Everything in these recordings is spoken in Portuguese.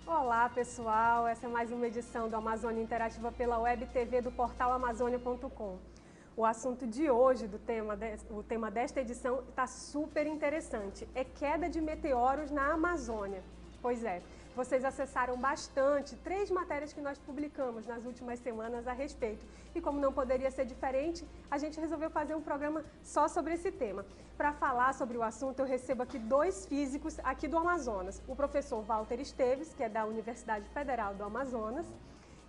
Olá pessoal, essa é mais uma edição do Amazônia Interativa pela Web TV do portal Amazônia.com. O assunto de hoje, o tema desta edição está super interessante, é queda de meteoros na Amazônia. Pois é, vocês acessaram bastante 3 matérias que nós publicamos nas últimas semanas a respeito. E como não poderia ser diferente, a gente resolveu fazer um programa só sobre esse tema. Para falar sobre o assunto, eu recebo aqui 2 físicos aqui do Amazonas. O professor Walter Esteves, que é da Universidade Federal do Amazonas,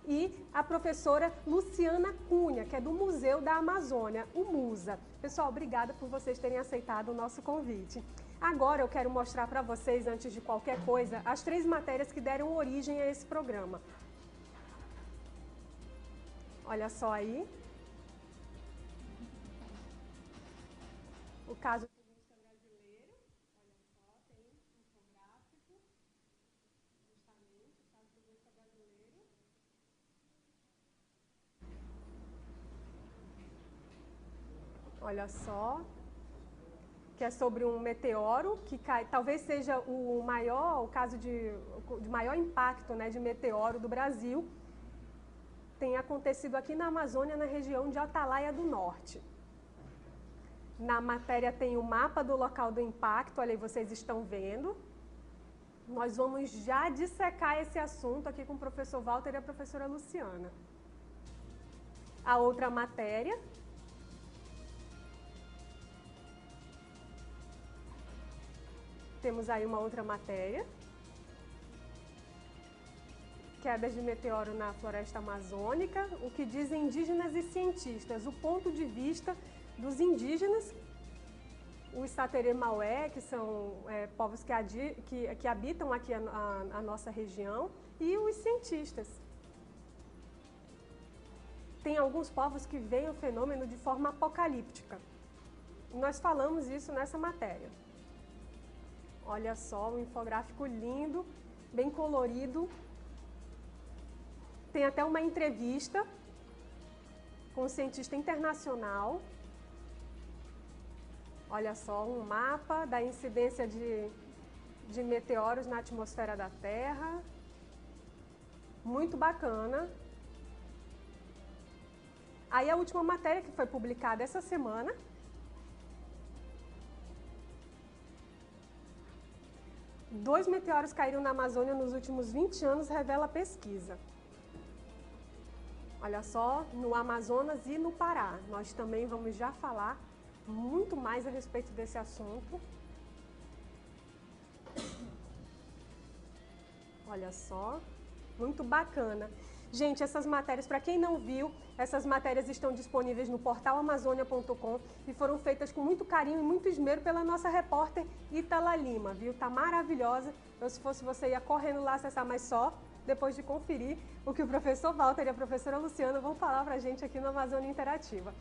e a professora Luciana Cunha, que é do Museu da Amazônia, o MUSA. Pessoal, obrigada por vocês terem aceitado o nosso convite. Agora eu quero mostrar para vocês, antes de qualquer coisa, as 3 matérias que deram origem a esse programa. Olha só aí. O caso tugusta brasileiro. Olha só, tem infográfico. Justamente, o caso tugusta brasileiro. Olha só, que é sobre um meteoro que cai, talvez seja o caso de maior impacto, né, de meteoro do Brasil, tem acontecido aqui na Amazônia, na região de Atalaia do Norte. Na matéria tem o mapa do local do impacto, olha aí, vocês estão vendo. Nós vamos já dissecar esse assunto aqui com o professor Walter e a professora Luciana. A outra matéria... Temos aí uma outra matéria, quedas de meteoro na floresta amazônica, o que dizem indígenas e cientistas, o ponto de vista dos indígenas, os Saterê Maué, que são povos que habitam aqui a nossa região, e os cientistas. Tem alguns povos que veem o fenômeno de forma apocalíptica. Nós falamos isso nessa matéria. Olha só, um infográfico lindo, bem colorido. Tem até uma entrevista com um cientista internacional. Olha só, um mapa da incidência de meteoros na atmosfera da Terra. Muito bacana. Aí a última matéria que foi publicada essa semana. 2 meteoros caíram na Amazônia nos últimos 20 anos, revela a pesquisa. Olha só, no Amazonas e no Pará. Nós também vamos já falar muito mais a respeito desse assunto. Olha só, muito bacana. Gente, essas matérias, para quem não viu, essas matérias estão disponíveis no portal Amazônia.com e foram feitas com muito carinho e muito esmero pela nossa repórter Ítala Lima, viu? Tá maravilhosa. Eu, se fosse você, ia correndo lá acessar, mas só depois de conferir o que o professor Walter e a professora Luciana vão falar pra gente aqui no Amazônia Interativa.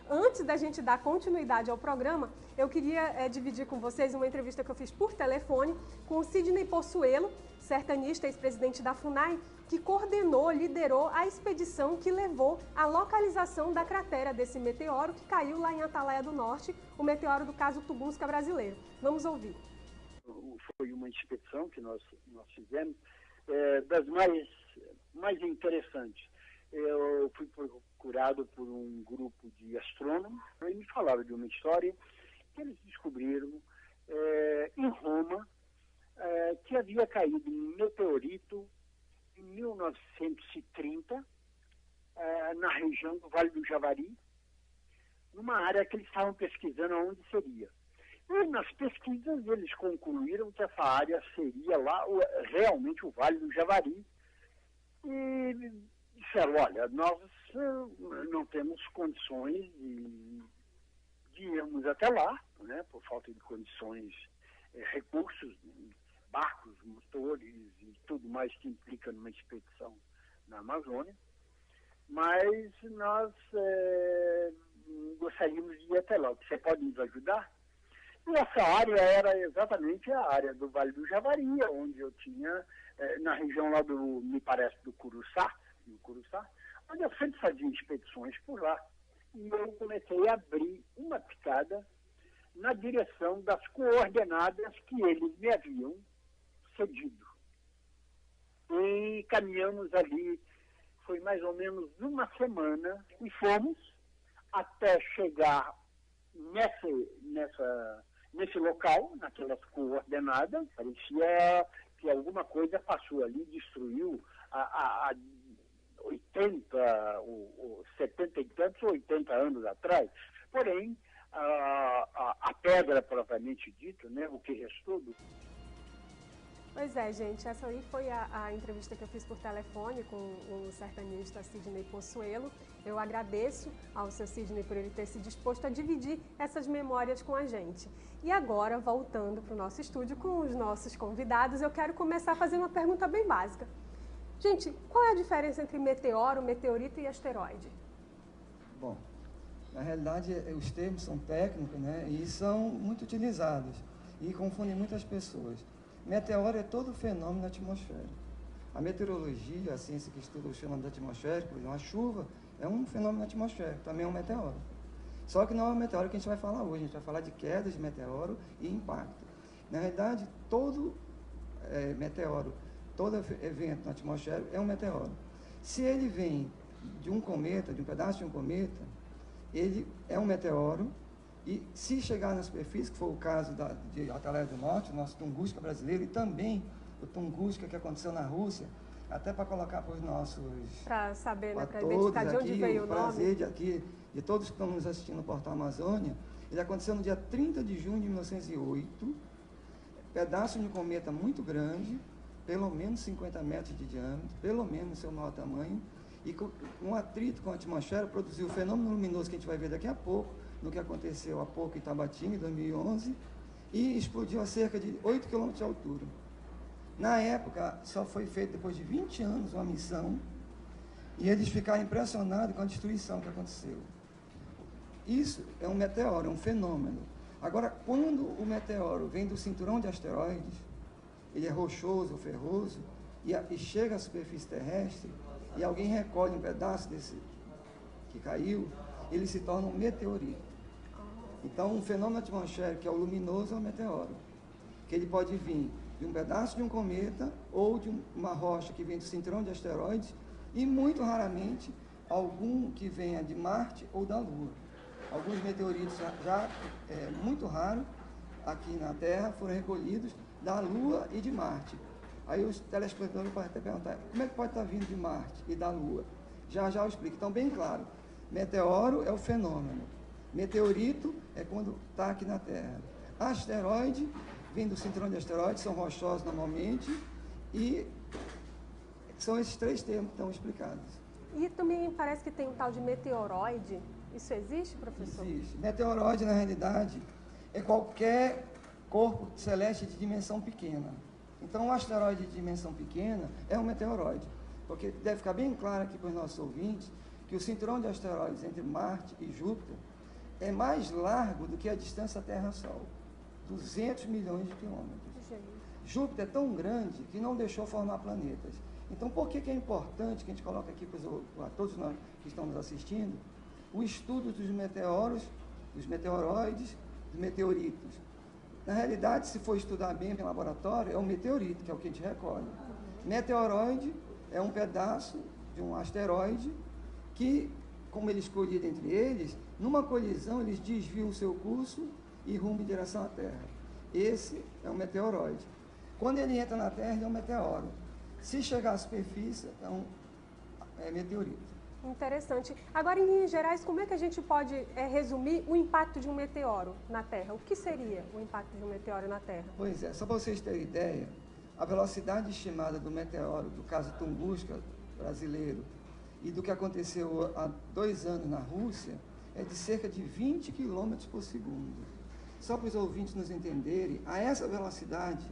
Antes da gente dar continuidade ao programa, eu queria dividir com vocês uma entrevista que eu fiz por telefone com o Sidney Possuelo, sertanista, ex-presidente da FUNAI, que coordenou, liderou a expedição que levou à localização da cratera desse meteoro que caiu lá em Atalaia do Norte, o meteoro do caso Tunguska brasileiro. Vamos ouvir. Foi uma expedição que nós fizemos, das mais interessantes. Eu fui procurado por um grupo de astrônomos e me falaram de uma história que eles descobriram em Roma, que havia caído um meteorito em 1930 na região do Vale do Javari, numa área que eles estavam pesquisando onde seria. E nas pesquisas eles concluíram que essa área seria lá realmente o Vale do Javari. E disseram, olha, nós não temos condições de irmos até lá, né, por falta de condições, recursos, barcos, motores e tudo mais que implica numa expedição na Amazônia, mas nós gostaríamos de ir até lá. Você pode nos ajudar? E essa área era exatamente a área do Vale do Javari, onde eu tinha, na região lá me parece, do Curuçá, Então, eu sempre fazia expedições por lá e eu comecei a abrir uma picada na direção das coordenadas que eles me haviam cedido. E caminhamos ali, foi mais ou menos uma semana, e fomos até chegar nesse local, naquelas coordenadas. Parecia que alguma coisa passou ali, destruiu a 80, ou 70 e tantos, 80 anos atrás. Porém, a pedra propriamente dita, né, o que restou do... Pois é, gente, essa aí foi a entrevista que eu fiz por telefone com o sertanista Sidney Pozuelo. Eu agradeço ao seu Sidney por ele ter se disposto a dividir essas memórias com a gente. E agora, voltando para o nosso estúdio com os nossos convidados, eu quero começar a fazer uma pergunta bem básica. Gente, qual é a diferença entre meteoro, meteorito e asteroide? Bom, na realidade, os termos são técnicos, né, e são muito utilizados e confundem muitas pessoas. Meteoro é todo fenômeno atmosférico. A meteorologia, a ciência que estuda os fenômenos atmosféricos, a chuva é um fenômeno atmosférico, também é um meteoro. Só que não é o meteoro que a gente vai falar hoje, a gente vai falar de quedas de meteoro e impacto. Na realidade, todo meteoro, todo evento na atmosfera é um meteoro. Se ele vem de um cometa, de um pedaço de um cometa, ele é um meteoro. E se chegar na superfície, que foi o caso de Atalaia do Norte, o nosso Tunguska brasileiro, e também o Tunguska que aconteceu na Rússia, até para colocar para os nossos... Para saber, né, para identificar de onde veio o nome. Prazer de todos que estão nos assistindo no Portal Amazônia, ele aconteceu no dia 30 de junho de 1908, pedaço de um cometa muito grande, pelo menos 50 metros de diâmetro, pelo menos seu maior tamanho, e com um atrito com a atmosfera produziu o fenômeno luminoso que a gente vai ver daqui a pouco, no que aconteceu há pouco em Tabatinga, em 2011, e explodiu a cerca de 8 km de altura. Na época, só foi feito depois de 20 anos uma missão, e eles ficaram impressionados com a destruição que aconteceu. Isso é um meteoro, é um fenômeno. Agora, quando o meteoro vem do cinturão de asteroides, ele é rochoso, ferroso, e chega à superfície terrestre, e alguém recolhe um pedaço desse que caiu, ele se torna um meteorito. Então, um fenômeno atmosférico que é o luminoso é o meteoro, que ele pode vir de um pedaço de um cometa ou de uma rocha que vem do cinturão de asteroides e, muito raramente, algum que venha de Marte ou da Lua. Alguns meteoritos já muito raro aqui na Terra foram recolhidos da Lua e de Marte. Aí os telespectadores podem até perguntar, como é que pode estar vindo de Marte e da Lua? Já eu explico. Então, bem claro, meteoro é o fenômeno. Meteorito é quando está aqui na Terra. Asteroide vem do cinturão de asteroides, são rochosos normalmente, e são esses três termos que estão explicados. E também parece que tem um tal de meteoroide. Isso existe, professor? Existe. Meteoroide, na realidade, é qualquer corpo celeste de dimensão pequena. Então, um asteroide de dimensão pequena é um meteoroide. Porque deve ficar bem claro aqui para os nossos ouvintes que o cinturão de asteroides entre Marte e Júpiter é mais largo do que a distância Terra-Sol, 200 milhões de quilômetros. Júpiter é tão grande que não deixou formar planetas. Então, por que é importante que a gente coloca aqui para todos nós que estão nos assistindo, o estudo dos meteoros, dos meteoroides, dos meteoritos? Na realidade, se for estudar bem em laboratório, é um meteorito, que é o que a gente recolhe. Meteoroide é um pedaço de um asteroide que, como ele escolhido entre eles, numa colisão eles desviam o seu curso e rumo em direção à Terra. Esse é um meteoroide. Quando ele entra na Terra, ele é um meteoro. Se chegar à superfície, é meteorito. Interessante. Agora, em linhas gerais, como é que a gente pode resumir o impacto de um meteoro na Terra? O que seria o impacto de um meteoro na Terra? Pois é, só para vocês terem ideia, a velocidade estimada do meteoro, do caso Tunguska brasileiro, e do que aconteceu há 2 anos na Rússia, é de cerca de 20 km por segundo. Só para os ouvintes nos entenderem, a essa velocidade,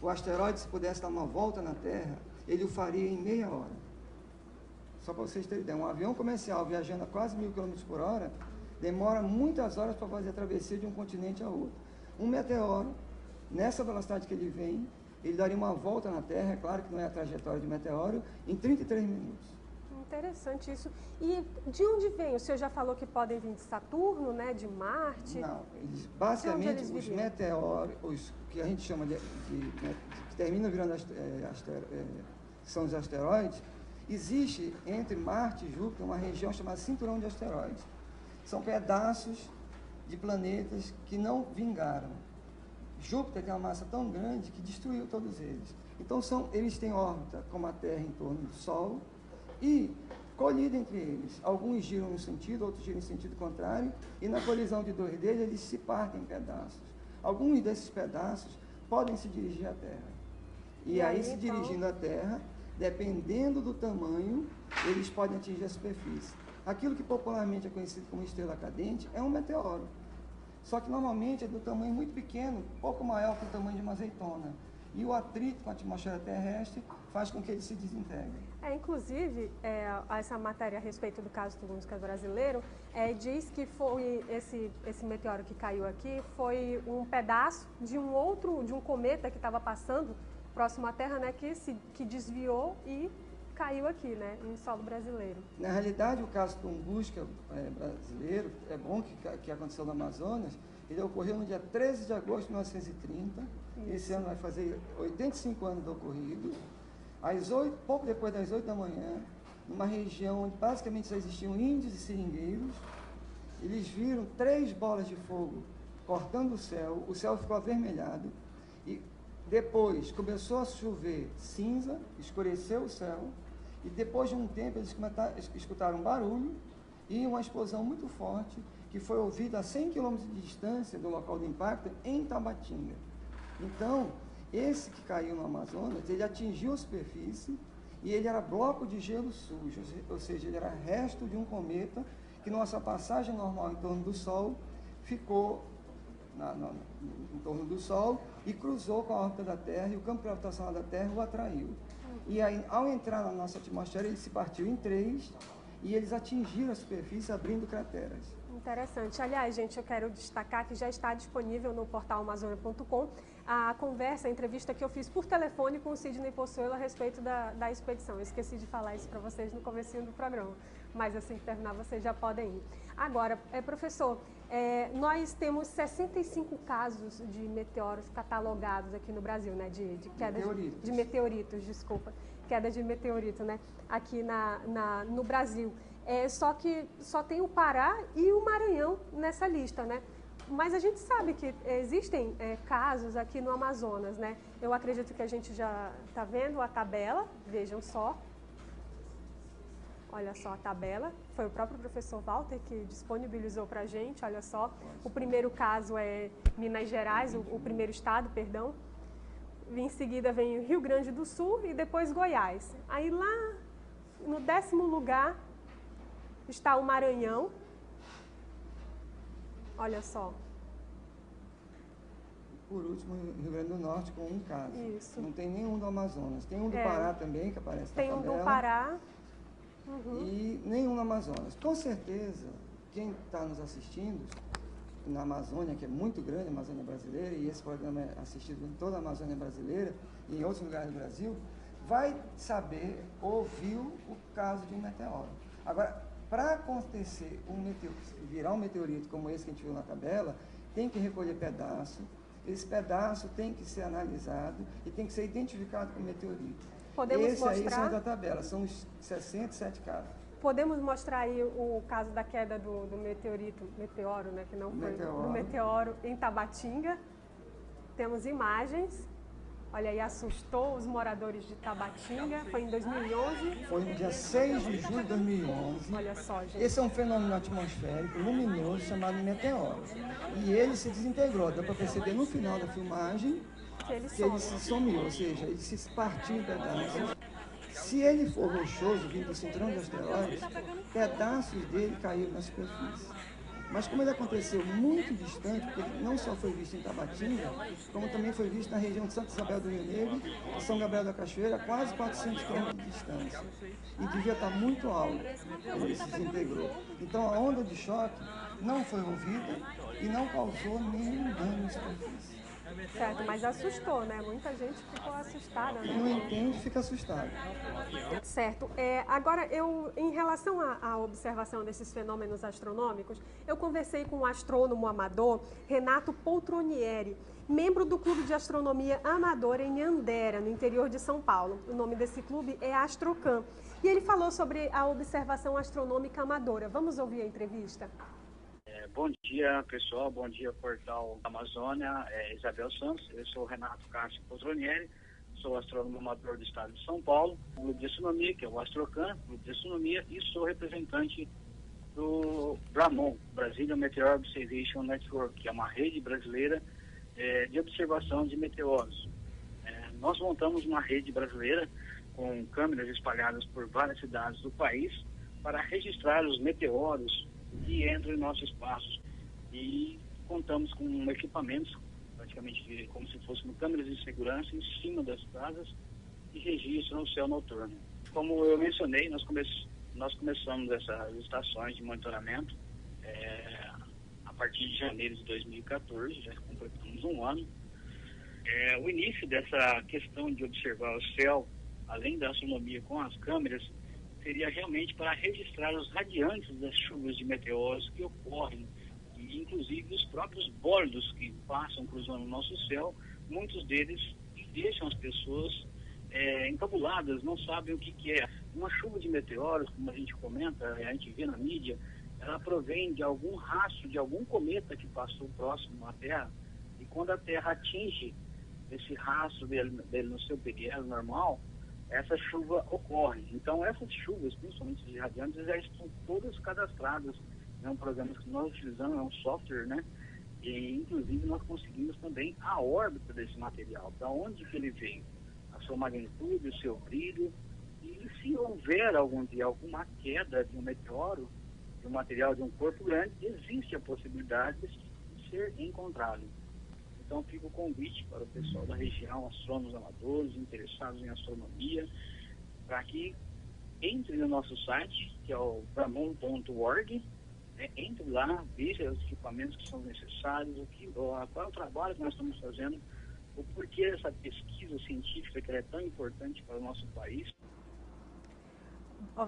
o asteroide, se pudesse dar uma volta na Terra, ele o faria em meia hora. Só para vocês terem ideia, um avião comercial viajando a quase 1000 km por hora, demora muitas horas para fazer a travessia de um continente a outro. Um meteoro, nessa velocidade que ele vem, ele daria uma volta na Terra, é claro que não é a trajetória de meteoro, em 33 minutos. Interessante isso. E de onde vem? O senhor já falou que podem vir de Saturno, né, de Marte? Não, basicamente eles os viriam? meteoros, os que a gente chama que terminam virando são os asteroides, existe entre Marte e Júpiter uma região chamada cinturão de asteroides. São pedaços de planetas que não vingaram. Júpiter tem uma massa tão grande que destruiu todos eles. Então eles têm órbita como a Terra em torno do Sol e colida entre eles. Alguns giram no sentido, outros giram em sentido contrário, e na colisão de dois deles eles se partem em pedaços. Alguns desses pedaços podem se dirigir à Terra. E aí se então... dirigindo à Terra, dependendo do tamanho, eles podem atingir a superfície. Aquilo que popularmente é conhecido como estrela cadente é um meteoro. Só que normalmente é do tamanho muito pequeno, pouco maior que o tamanho de uma azeitona. E o atrito com a atmosfera terrestre faz com que ele se desintegre. Inclusive, essa matéria a respeito do caso Tunguska brasileiro diz que foi esse meteoro que caiu aqui foi um pedaço de um cometa que estava passando próximo à Terra, né, que desviou e caiu aqui, né, em solo brasileiro. Na realidade, o caso Tunguska brasileiro, é bom que aconteceu no Amazonas, ele ocorreu no dia 13 de agosto de 1930. Isso. Esse ano vai fazer 85 anos do ocorrido. Pouco depois das 8 da manhã, numa região onde basicamente só existiam índios e seringueiros, eles viram 3 bolas de fogo cortando o céu ficou avermelhado, e depois começou a chover cinza, escureceu o céu, e depois de um tempo eles escutaram um barulho e uma explosão muito forte, que foi ouvida a 100 km de distância do local do impacto, em Tabatinga. Então, esse que caiu no Amazonas, ele atingiu a superfície e ele era bloco de gelo sujo, ou seja, ele era resto de um cometa que, nossa passagem normal em torno do Sol, ficou em torno do Sol e cruzou com a órbita da Terra, e o campo gravitacional da Terra o atraiu. E aí, ao entrar na nossa atmosfera, ele se partiu em 3 e eles atingiram a superfície, abrindo crateras. Interessante. Aliás, gente, eu quero destacar que já está disponível no portal Amazônia.com a conversa, a entrevista que eu fiz por telefone com o Sidney Possuelo a respeito da expedição. Eu esqueci de falar isso para vocês no comecinho do programa, mas assim que terminar vocês já podem ir. Agora, professor, nós temos 65 casos de meteoros catalogados aqui no Brasil, né? De queda de meteoritos, desculpa. Queda de meteorito, né? Aqui no Brasil. Só que só tem o Pará e o Maranhão nessa lista, né? Mas a gente sabe que existem casos aqui no Amazonas, né? Eu acredito que a gente já está vendo a tabela, vejam só. Olha só a tabela, foi o próprio professor Walter que disponibilizou para a gente, olha só. O primeiro caso é Minas Gerais, o primeiro estado, perdão. Em seguida vem o Rio Grande do Sul e depois Goiás. Aí lá no 10º lugar está o Maranhão. Olha só. Por último, o Rio Grande do Norte com um caso. Isso. Não tem nenhum do Amazonas. Tem um do Pará também, que aparece na tabela. Tem um do Pará. Uhum. E nenhum no Amazonas. Com certeza, quem está nos assistindo na Amazônia, que é muito grande, a Amazônia brasileira, e esse programa é assistido em toda a Amazônia brasileira e em outros lugares do Brasil, vai saber, ouviu o caso de um meteoro. Agora, para acontecer virar um meteorito como esse que a gente viu na tabela, tem que recolher pedaço, esse pedaço tem que ser analisado e tem que ser identificado como meteorito. Podemos mostrar? Aí são da tabela, são os 67 casos. Podemos mostrar aí o caso da queda do meteoro, né, que não foi do meteoro em Tabatinga. Temos imagens. Olha aí, assustou os moradores de Tabatinga, foi em 2011. Foi no dia 6 de julho de 2011. Olha só, gente. Esse é um fenômeno atmosférico luminoso chamado meteoro. E ele se desintegrou, dá para perceber no final da filmagem que ele se sumiu, ou seja, ele se partiu em pedaços. Se ele for rochoso, vindo do cinturão de asteroides, pedaços dele caíram na superfície. Mas como ele aconteceu muito distante, porque ele não só foi visto em Tabatinga, como também foi visto na região de Santa Isabel do Rio Negro e São Gabriel da Cachoeira, a quase 400 km de distância. E devia estar muito alto quando ele se desintegrou. Então a onda de choque não foi ouvida e não causou nenhum dano em superfície. Certo, mas assustou, né? Muita gente ficou assustada, Quem não né? entende fica assustado. Certo. Agora, em relação à observação desses fenômenos astronômicos, eu conversei com o astrônomo amador Renato Poltronieri, membro do Clube de Astronomia Amadora em Andera, no interior de São Paulo. O nome desse clube é Astrocan. E ele falou sobre a observação astronômica amadora. Vamos ouvir a entrevista? Bom dia, pessoal. Bom dia, Portal Amazônia. Isabel Santos. Eu sou o Renato Cássio Poltronieri. Sou astrônomo amador do estado de São Paulo, Clube de Astronomia, que é o Astrocan, Clube de Astronomia, e sou representante do BRAMON, Brazilian Meteor Observation Network, que é uma rede brasileira de observação de meteoros. Nós montamos uma rede brasileira com câmeras espalhadas por várias cidades do país para registrar os meteoros que entram em nosso espaço. E contamos com equipamentos, praticamente como se fossem câmeras de segurança em cima das casas e registram o céu noturno. Como eu mencionei, nós começamos essas estações de monitoramento a partir de janeiro de 2014, já completamos um ano. O início dessa questão de observar o céu, além da astronomia com as câmeras, seria realmente para registrar os radiantes das chuvas de meteoros que ocorrem, e inclusive os próprios bólidos que passam cruzando o nosso céu, muitos deles deixam as pessoas encabuladas, não sabem o que é. Uma chuva de meteoros, como a gente comenta, a gente vê na mídia, ela provém de algum rastro, de algum cometa que passou próximo à Terra, e quando a Terra atinge esse rastro dele no seu perigelo normal, essa chuva ocorre. Então, essas chuvas, principalmente de radiantes, já estão todas cadastradas. É um programa que nós utilizamos, é um software, né? E, inclusive, nós conseguimos também a órbita desse material, para onde que ele veio, a sua magnitude, o seu brilho. E se houver algum dia alguma queda de um meteoro, de um material de um corpo grande, existe a possibilidade de ser encontrado. Então, fica o convite para o pessoal da região, astrônomos amadores, interessados em astronomia, para que entre no nosso site, que é o bramon.org, entre lá, veja os equipamentos que são necessários, qual é o trabalho que nós estamos fazendo, o porquê dessa pesquisa científica que é tão importante para o nosso país.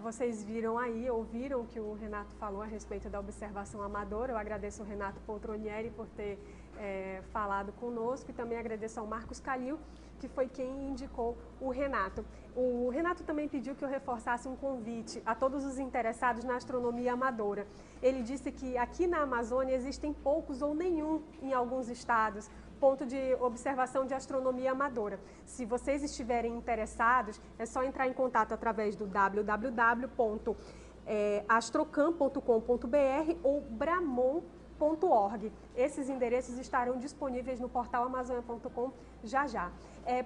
Vocês viram aí, ouviram o que o Renato falou a respeito da observação amadora. Eu agradeço ao Renato Poltronieri por ter falado conosco, e também agradeço ao Marcos Calil, que foi quem indicou o Renato. O Renato também pediu que eu reforçasse um convite a todos os interessados na astronomia amadora. Ele disse que aqui na Amazônia existem poucos ou nenhum, em alguns estados, ponto de observação de astronomia amadora. Se vocês estiverem interessados, é só entrar em contato através do www.astrocan.com.br ou bramon.org. Esses endereços estarão disponíveis no portal amazônia.com já.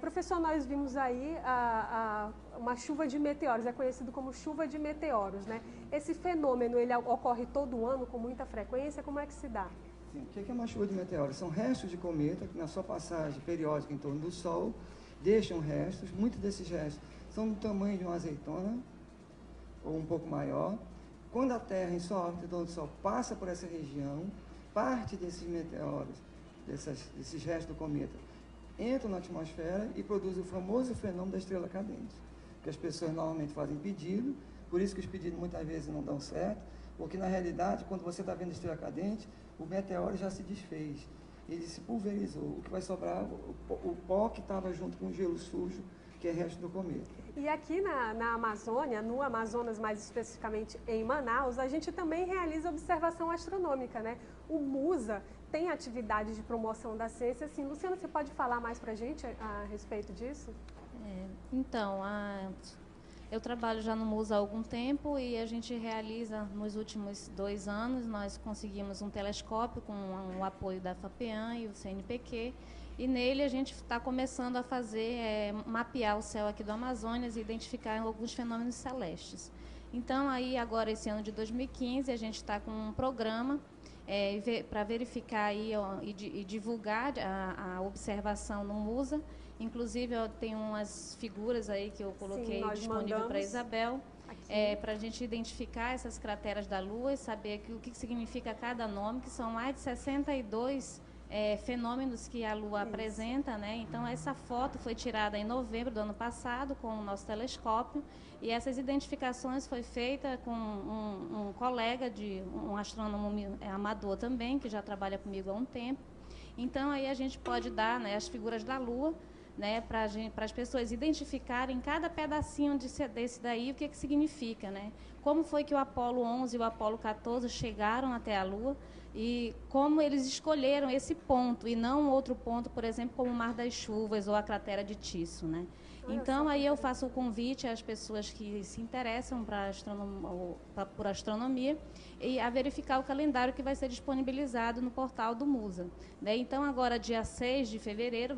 Professor, nós vimos aí uma chuva de meteoros, é conhecido como chuva de meteoros, né? Esse fenômeno, ele ocorre todo ano com muita frequência, como é que se dá? Sim, o que é uma chuva de meteoros? São restos de cometa que na sua passagem periódica em torno do Sol deixam restos. Muitos desses restos são do tamanho de uma azeitona ou um pouco maior. Quando a Terra, em sua órbita em torno do Sol, passa por essa região, parte desses meteoros, desses restos do cometa, entram na atmosfera e produzem o famoso fenômeno da estrela cadente, que as pessoas normalmente fazem pedido, por isso que os pedidos muitas vezes não dão certo, porque na realidade, quando você está vendo a estrela cadente, o meteoro já se desfez, ele se pulverizou. O que vai sobrar, o pó que estava junto com o gelo sujo, que é resto do cometa. E aqui na Amazônia, no Amazonas, mais especificamente em Manaus, a gente também realiza observação astronômica, né? O MUSA tem atividade de promoção da ciência. Assim, Luciana, você pode falar mais para a gente a respeito disso? Eu trabalho já no MUSA há algum tempo e a gente realiza, nos últimos 2 anos, nós conseguimos um telescópio com o apoio da FAPEAM e o CNPq, e nele a gente está começando a fazer, mapear o céu aqui do Amazonas e identificar alguns fenômenos celestes. Então, aí agora, esse ano de 2015, a gente está com um programa para verificar aí, e divulgar a observação no MUSA. Inclusive, eu tenho umas figuras aí que eu coloquei disponível para a Isabel, para a gente identificar essas crateras da Lua e saber o que significa cada nome, que são mais de 62 fenômenos que a Lua apresenta, né? Então, essa foto foi tirada em novembro do ano passado com o nosso telescópio, e essas identificações foi feita com um colega, um astrônomo amador também, que já trabalha comigo há um tempo. Então, aí a gente pode dar, né, as figuras da Lua, né, para as pessoas identificarem cada pedacinho desse daí, o que significa, né? Como foi que o Apolo 11 e o Apolo 14 chegaram até a Lua e como eles escolheram esse ponto e não outro ponto, por exemplo, como o Mar das Chuvas ou a cratera de Tisso, né? Então, aí eu faço o convite às pessoas que se interessam por astronomia e a verificar o calendário que vai ser disponibilizado no portal do Musa, né? Então, agora, dia 6 de fevereiro,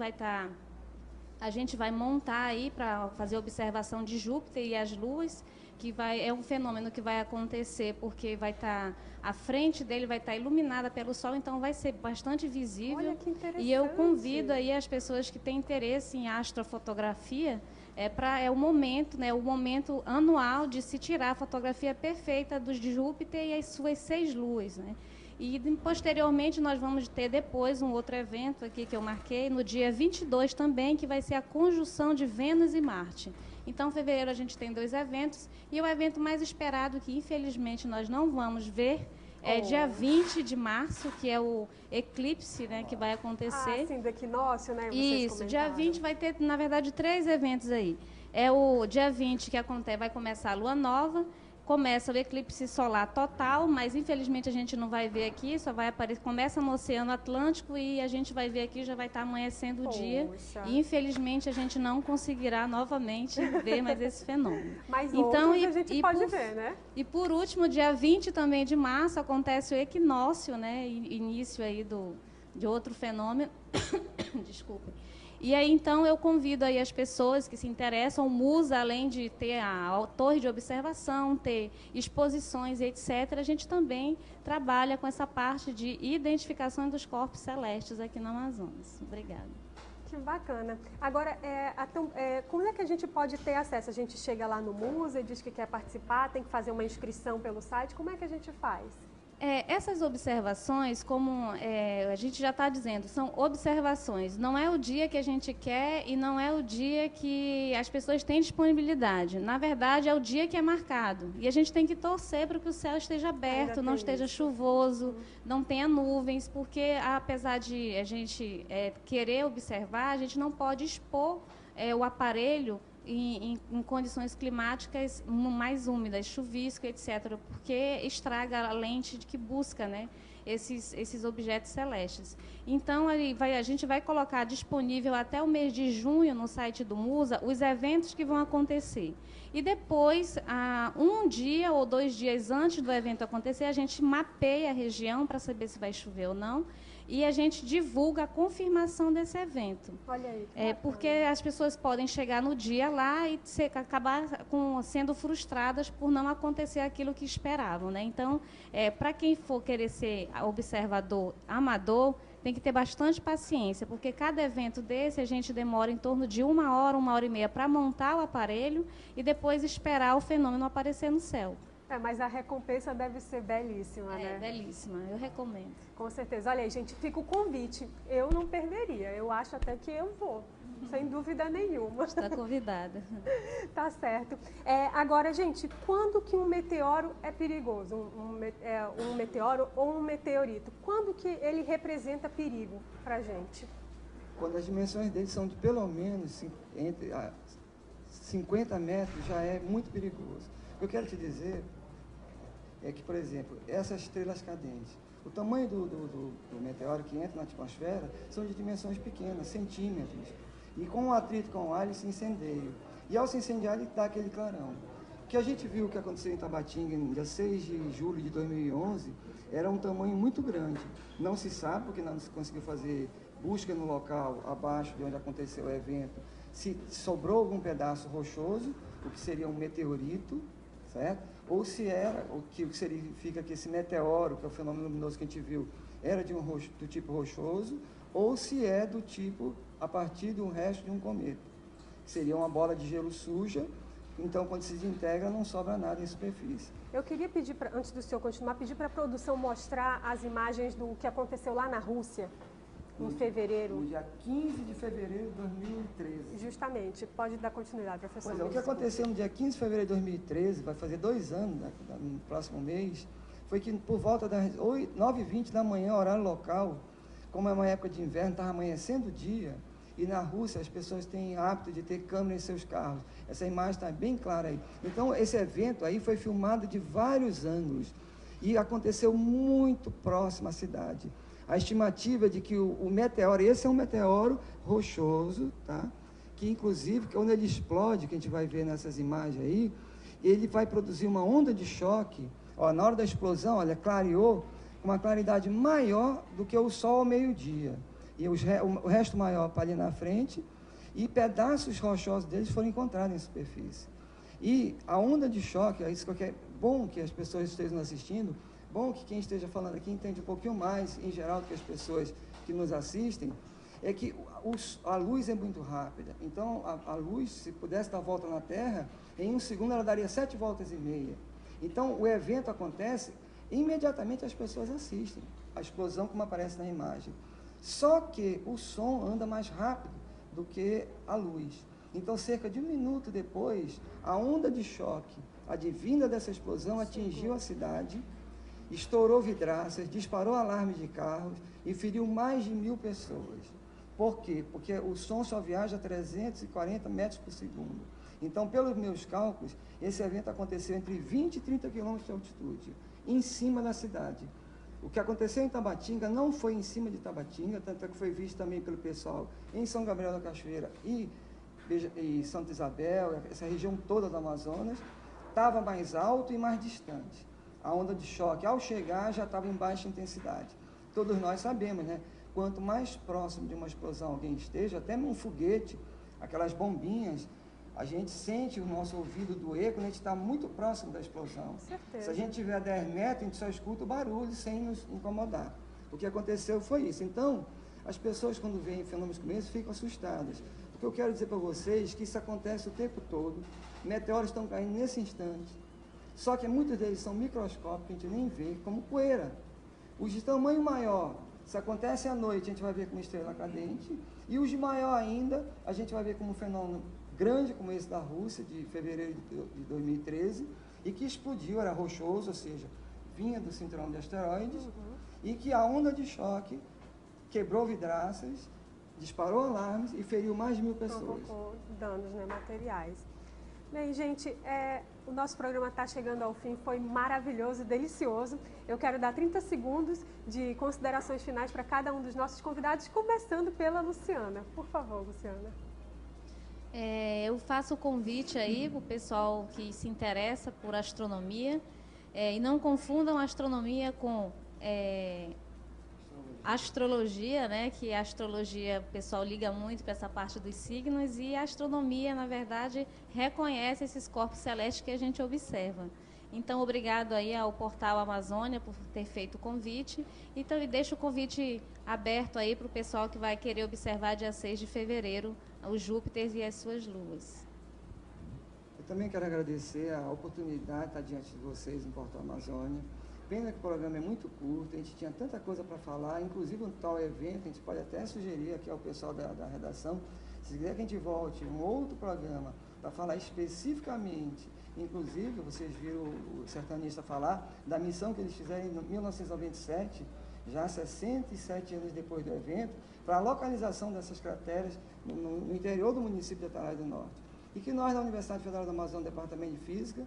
a gente vai montar aí para fazer observação de Júpiter e as luas, que é um fenômeno que vai acontecer porque vai estar a frente dele vai estar iluminada pelo Sol, então vai ser bastante visível. Olha que interessante. E eu convido aí as pessoas que têm interesse em astrofotografia, é o momento, né, o momento anual de se tirar a fotografia perfeita de Júpiter e as suas 6 luas, né? E, posteriormente, nós vamos ter depois um outro evento aqui que eu marquei, no dia 22 também, que vai ser a conjunção de Vênus e Marte. Então, em fevereiro, a gente tem 2 eventos, e o evento mais esperado, que infelizmente nós não vamos ver, é dia 20 de março, que é o eclipse, né, que vai acontecer. Ah, sim, do equinócio, né? Isso, dia 20 vai ter, na verdade, 3 eventos aí. É o dia 20 que vai começar a lua nova, começa o eclipse solar total, mas infelizmente a gente não vai ver aqui, só vai aparecer, começa no Oceano Atlântico e a gente vai ver aqui, já vai estar amanhecendo o dia. E infelizmente a gente não conseguirá novamente ver mais esse fenômeno. Mas então, a gente pode ver, né? E por último, dia 20 também de março, acontece o equinócio, né? Início aí de outro fenômeno. Desculpem. E aí, então, eu convido aí as pessoas que se interessam, o Musa, além de ter a torre de observação, ter exposições, etc., a gente também trabalha com essa parte de identificação dos corpos celestes aqui no Amazonas. Obrigada. Que bacana. Agora, como é que a gente pode ter acesso? A gente chega lá no Musa e diz que quer participar, tem que fazer uma inscrição pelo site, como é que a gente faz? Essas observações, como a gente já está dizendo, são observações. Não é o dia que a gente quer e não é o dia que as pessoas têm disponibilidade. Na verdade, é o dia que é marcado. E a gente tem que torcer para que o céu esteja aberto, não esteja chuvoso, não tenha nuvens, porque apesar de a gente querer observar, a gente não pode expor o aparelho em condições climáticas mais úmidas, chuvisco, etc., porque estraga a lente que busca, né, esses objetos celestes. Então, a gente vai colocar disponível até o mês de junho no site do Musa os eventos que vão acontecer. E depois, um dia ou 2 dias antes do evento acontecer, a gente mapeia a região para saber se vai chover ou não, e a gente divulga a confirmação desse evento. Olha aí, porque as pessoas podem chegar no dia lá e acabar sendo frustradas por não acontecer aquilo que esperavam, né? Então, para quem for querer ser observador amador, tem que ter bastante paciência, porque cada evento desse a gente demora em torno de 1 hora, 1 hora e meia para montar o aparelho e depois esperar o fenômeno aparecer no céu. Mas a recompensa deve ser belíssima, né? Belíssima, eu recomendo. Com certeza. Olha aí, gente, fica o convite. Eu não perderia, eu acho até que eu vou, sem dúvida nenhuma. Está convidada. Tá certo. Agora, gente, quando que um meteoro é perigoso? Um meteoro ou um meteorito? Quando que ele representa perigo para a gente? Quando as dimensões dele são de pelo menos entre 50 metros, já é muito perigoso. O que eu quero te dizer é que, por exemplo, essas estrelas cadentes, o tamanho do meteoro que entra na atmosfera são de dimensões pequenas, centímetros. E com o atrito com o ar, ele se incendeia. E ao se incendiar, ele dá aquele clarão. O que a gente viu que aconteceu em Tabatinga, no dia 6 de julho de 2011, era um tamanho muito grande. Não se sabe, porque não se conseguiu fazer busca no local abaixo de onde aconteceu o evento, se sobrou algum pedaço rochoso, o que seria um meteorito, certo? Ou se era, o que significa que esse meteoro, que é o fenômeno luminoso que a gente viu, era do tipo rochoso, ou se é do tipo a partir do resto de um cometa. Seria uma bola de gelo suja, então quando se desintegra não sobra nada em superfície. Eu queria pedir, antes do senhor continuar, pedir para a produção mostrar as imagens do que aconteceu lá na Rússia. em fevereiro? No dia 15 de fevereiro de 2013. Justamente. Pode dar continuidade, professor. Pois é, o que aconteceu no dia 15 de fevereiro de 2013, vai fazer 2 anos, né, no próximo mês, foi que por volta das 9h20 da manhã, horário local, como é uma época de inverno, estava amanhecendo o dia, e na Rússia as pessoas têm hábito de ter câmera em seus carros. Essa imagem está bem clara aí. Então, esse evento aí foi filmado de vários ângulos e aconteceu muito próximo à cidade. A estimativa é de que o meteoro, esse é um meteoro rochoso, tá? Que inclusive, quando ele explode, que a gente vai ver nessas imagens aí, ele vai produzir uma onda de choque. Ó, na hora da explosão, olha, clareou com uma claridade maior do que o sol ao meio-dia. E o resto maior para ali na frente, e pedaços rochosos deles foram encontrados em superfície. E a onda de choque, é isso que é bom que as pessoas estejam assistindo, bom que quem esteja falando aqui entende um pouquinho mais, em geral, do que as pessoas que nos assistem, é que a luz é muito rápida. Então, a luz, se pudesse dar volta na Terra, em 1 segundo ela daria 7 voltas e meia. Então, o evento acontece, imediatamente as pessoas assistem a explosão como aparece na imagem. Só que o som anda mais rápido do que a luz. Então, cerca de 1 minuto depois, a onda de choque advinda dessa explosão atingiu a cidade, estourou vidraças, disparou alarmes de carros e feriu mais de 1.000 pessoas. Por quê? Porque o som só viaja a 340 metros por segundo. Então, pelos meus cálculos, esse evento aconteceu entre 20 e 30 quilômetros de altitude, em cima da cidade. O que aconteceu em Tabatinga não foi em cima de Tabatinga, tanto é que foi visto também pelo pessoal em São Gabriel da Cachoeira e Santa Isabel, essa região toda do Amazonas, estava mais alto e mais distante. A onda de choque, ao chegar, já estava em baixa intensidade. Todos nós sabemos, né? Quanto mais próximo de uma explosão alguém esteja, até num foguete, aquelas bombinhas, a gente sente o nosso ouvido doer quando a gente está muito próximo da explosão. Com certeza. Se a gente estiver a 10 metros, a gente só escuta o barulho sem nos incomodar. O que aconteceu foi isso. Então, as pessoas quando veem fenômenos como esse ficam assustadas. O que eu quero dizer para vocês é que isso acontece o tempo todo. Meteoros estão caindo nesse instante. Só que muitos deles são microscópicos, a gente nem vê, como poeira. Os de tamanho maior, se acontece à noite, a gente vai ver como estrela cadente. E os de maior ainda, a gente vai ver como um fenômeno grande como esse da Rússia, de fevereiro de 2013, e que explodiu, era rochoso, ou seja, vinha do cinturão de asteroides, e que a onda de choque quebrou vidraças, disparou alarmes e feriu mais de 1.000 pessoas. Provocou danos, né, materiais. Bem, gente, o nosso programa está chegando ao fim, foi maravilhoso, delicioso. Eu quero dar 30 segundos de considerações finais para cada um dos nossos convidados, começando pela Luciana. Por favor, Luciana. Eu faço o convite aí para o pessoal que se interessa por astronomia, e não confundam astronomia com astrologia, né? Que a astrologia, o pessoal liga muito para essa parte dos signos, e a astronomia, na verdade, reconhece esses corpos celestes que a gente observa. Então, obrigado aí ao Portal Amazônia por ter feito o convite. Então, e deixo o convite aberto aí para o pessoal que vai querer observar dia 6 de fevereiro o Júpiter e as suas luas. Eu também quero agradecer a oportunidade de estar diante de vocês no Portal Amazônia. Pena que o programa é muito curto, a gente tinha tanta coisa para falar, inclusive um tal evento, a gente pode até sugerir aqui ao pessoal da redação, se quiser que a gente volte um outro programa para falar especificamente, inclusive, vocês viram o sertanista falar da missão que eles fizeram em 1997, já 67 anos depois do evento, para a localização dessas crateras no interior do município de Atalaia do Norte. E que nós, da Universidade Federal do Amazonas, Departamento de Física,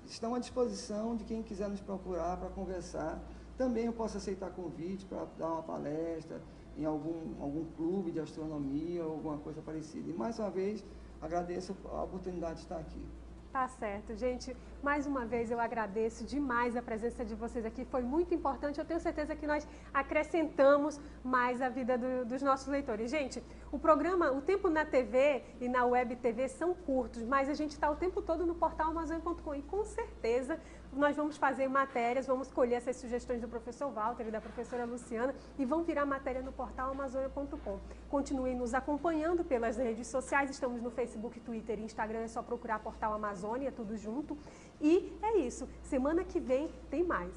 estão à disposição de quem quiser nos procurar para conversar. Também eu posso aceitar convite para dar uma palestra em algum clube de astronomia ou alguma coisa parecida. E, mais uma vez, agradeço a oportunidade de estar aqui. Tá certo, gente. Mais uma vez eu agradeço demais a presença de vocês aqui. Foi muito importante. Eu tenho certeza que nós acrescentamos mais a vida dos nossos leitores. Gente, o programa, o tempo na TV e na Web TV são curtos, mas a gente está o tempo todo no portal Amazônia.com e com certeza nós vamos fazer matérias, vamos colher essas sugestões do professor Walter e da professora Luciana e vão virar matéria no portal Amazônia.com. Continuem nos acompanhando pelas redes sociais, estamos no Facebook, Twitter e Instagram, é só procurar Portal Amazônia, tudo junto. E é isso, semana que vem tem mais.